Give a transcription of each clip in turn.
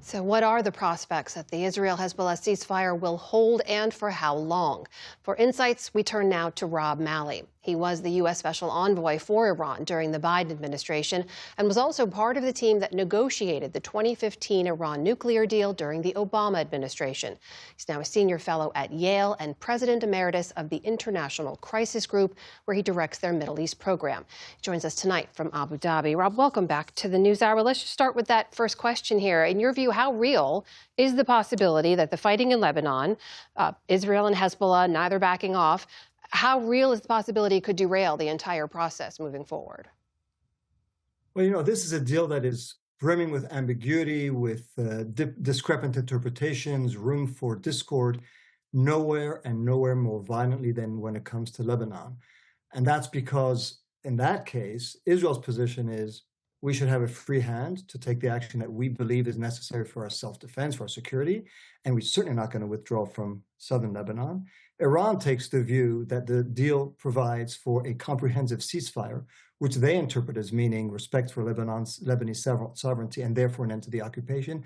So what are the prospects that the Israel-Hezbollah ceasefire will hold and for how long? For insights, we turn now to Rob Malley. He was the U.S. Special Envoy for Iran during the Biden administration and was also part of the team that negotiated the 2015 Iran nuclear deal during the Obama administration. He's now a senior fellow at Yale and president emeritus of the International Crisis Group, where he directs their Middle East program. He joins us tonight from Abu Dhabi. Rob, welcome back to the News Hour. Let's just start with that first question here. In your view, how real is the possibility that the fighting in Lebanon, Israel and Hezbollah neither backing off, how real is the possibility it could derail the entire process moving forward? Well, this is a deal that is brimming with ambiguity, with discrepant interpretations, room for discord, nowhere more violently than when it comes to Lebanon. And that's because, in that case, Israel's position is we should have a free hand to take the action that we believe is necessary for our self-defense, for our security, and we're certainly not going to withdraw from southern Lebanon. Iran takes the view that the deal provides for a comprehensive ceasefire, which they interpret as meaning respect for Lebanese sovereignty and therefore an end to the occupation.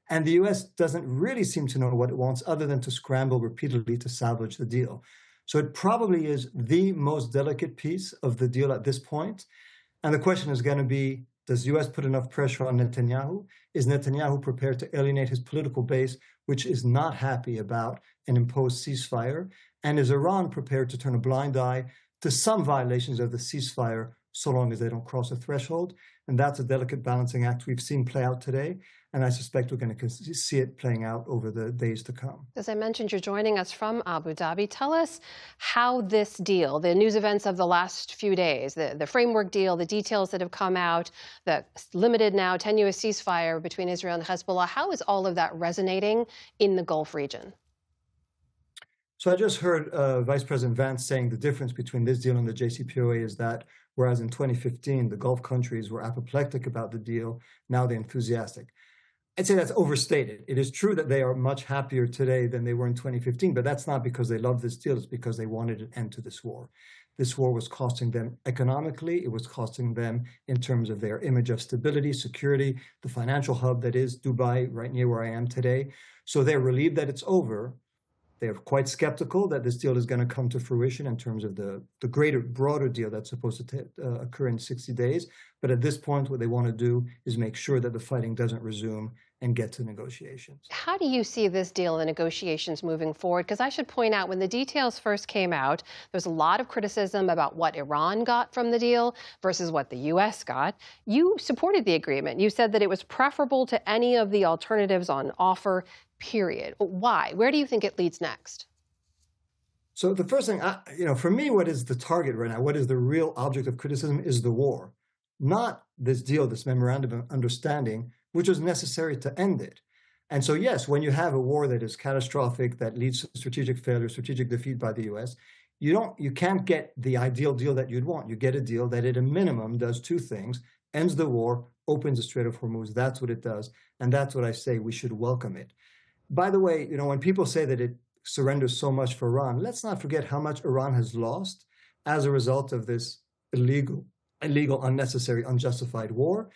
And the U.S. doesn't really seem to know what it wants other than to scramble repeatedly to salvage the deal. So it probably is the most delicate piece of the deal at this point. And the question is going to be, does the U.S. put enough pressure on Netanyahu? Is Netanyahu prepared to alienate his political base, which is not happy about an imposed ceasefire? And is Iran prepared to turn a blind eye to some violations of the ceasefire so long as they don't cross a threshold? And that's a delicate balancing act we've seen play out today. And I suspect we're going to see it playing out over the days to come. As I mentioned, you're joining us from Abu Dhabi. Tell us how this deal, the news events of the last few days, the framework deal, the details that have come out, the limited now tenuous ceasefire between Israel and Hezbollah, how is all of that resonating in the Gulf region? So I just heard Vice President Vance saying the difference between this deal and the JCPOA is that whereas in 2015, the Gulf countries were apoplectic about the deal, now they're enthusiastic. I'd say that's overstated. It is true that they are much happier today than they were in 2015, but that's not because they love this deal. It's because they wanted an end to this war. This war was costing them economically. It was costing them in terms of their image of stability, security, the financial hub that is Dubai, right near where I am today. So they're relieved that it's over. They're quite skeptical that this deal is going to come to fruition in terms of the greater, broader deal that's supposed to occur in 60 days. But at this point, what they want to do is make sure that the fighting doesn't resume and get to negotiations. How do you see this deal and the negotiations moving forward? Because I should point out, when the details first came out, there's a lot of criticism about what Iran got from the deal versus what the U.S. got. You supported the agreement. You said that it was preferable to any of the alternatives on offer, period. Why? Where do you think it leads next? So the first thing, for me, what is the target right now, what is the real object of criticism is the war, not this deal, this memorandum of understanding, which was necessary to end it. And so, yes, when you have a war that is catastrophic, that leads to strategic failure, strategic defeat by the U.S., you can't get the ideal deal that you'd want. You get a deal that at a minimum does two things: ends the war, opens the Strait of Hormuz. That's what it does. And that's what I say we should welcome it. By the way, when people say that it surrenders so much for Iran, let's not forget how much Iran has lost as a result of this illegal, unnecessary, unjustified war.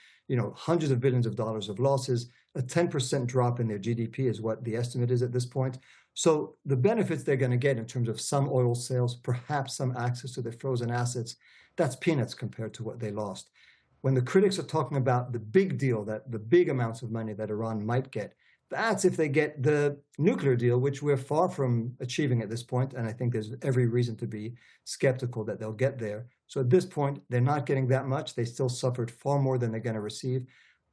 Hundreds of billions of dollars of losses, a 10% drop in their GDP is what the estimate is at this point. So the benefits they're going to get in terms of some oil sales, perhaps some access to their frozen assets, that's peanuts compared to what they lost. When the critics are talking about the big deal, that the big amounts of money that Iran might get, that's if they get the nuclear deal, which we're far from achieving at this point. And I think there's every reason to be skeptical that they'll get there. So at this point, they're not getting that much. They still suffered far more than they're going to receive.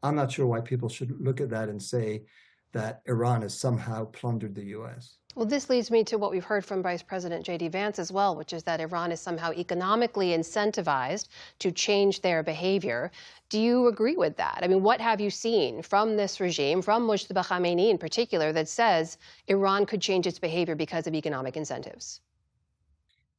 I'm not sure why people should look at that and say that Iran has somehow plundered the U.S. Well, this leads me to what we've heard from Vice President J.D. Vance as well, which is that Iran is somehow economically incentivized to change their behavior. Do you agree with that? I mean, what have you seen from this regime, from Mujtaba Khamenei in particular, that says Iran could change its behavior because of economic incentives?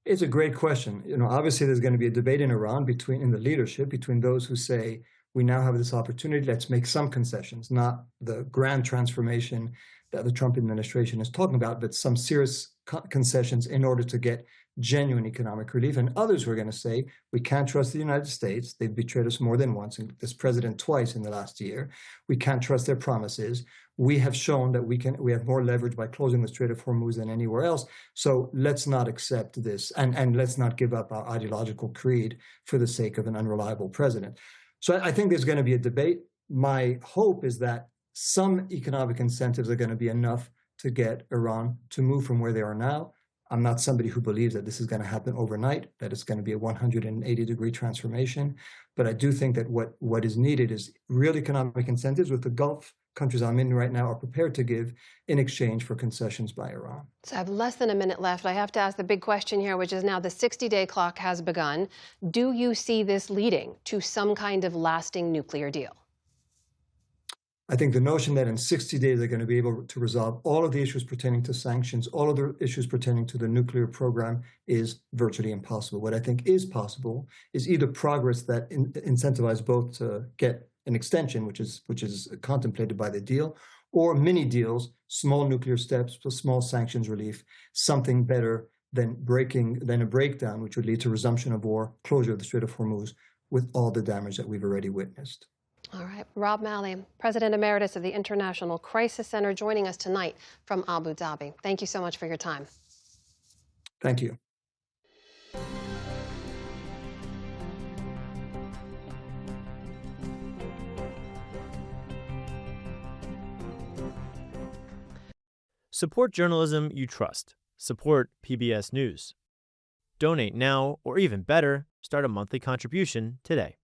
It's a great question. Obviously, there's going to be a debate in Iran in the leadership between those who say, we now have this opportunity, let's make some concessions, not the grand transformation that the Trump administration is talking about, but some serious concessions in order to get genuine economic relief. And others were going to say, we can't trust the United States. They've betrayed us more than once, and this president twice in the last year. We can't trust their promises. We have shown that we have more leverage by closing the Strait of Hormuz than anywhere else. So let's not accept this, and let's not give up our ideological creed for the sake of an unreliable president. So I think there's going to be a debate. My hope is that some economic incentives are going to be enough to get Iran to move from where they are now. I'm not somebody who believes that this is going to happen overnight, that it's going to be a 180-degree transformation. But I do think that what is needed is real economic incentives, with the Gulf countries I'm in right now are prepared to give in exchange for concessions by Iran. So I have less than a minute left. I have to ask the big question here, which is now the 60-day clock has begun. Do you see this leading to some kind of lasting nuclear deal? I think the notion that in 60 days they're going to be able to resolve all of the issues pertaining to sanctions, all of the issues pertaining to the nuclear program is virtually impossible. What I think is possible is either progress that incentivizes both to get an extension, which is contemplated by the deal, or mini deals, small nuclear steps, small sanctions relief, something better than a breakdown, which would lead to resumption of war, closure of the Strait of Hormuz, with all the damage that we've already witnessed. All right. Rob Malley, President Emeritus of the International Crisis Center, joining us tonight from Abu Dhabi. Thank you so much for your time. Thank you. Support journalism you trust. Support PBS News. Donate now, or even better, start a monthly contribution today.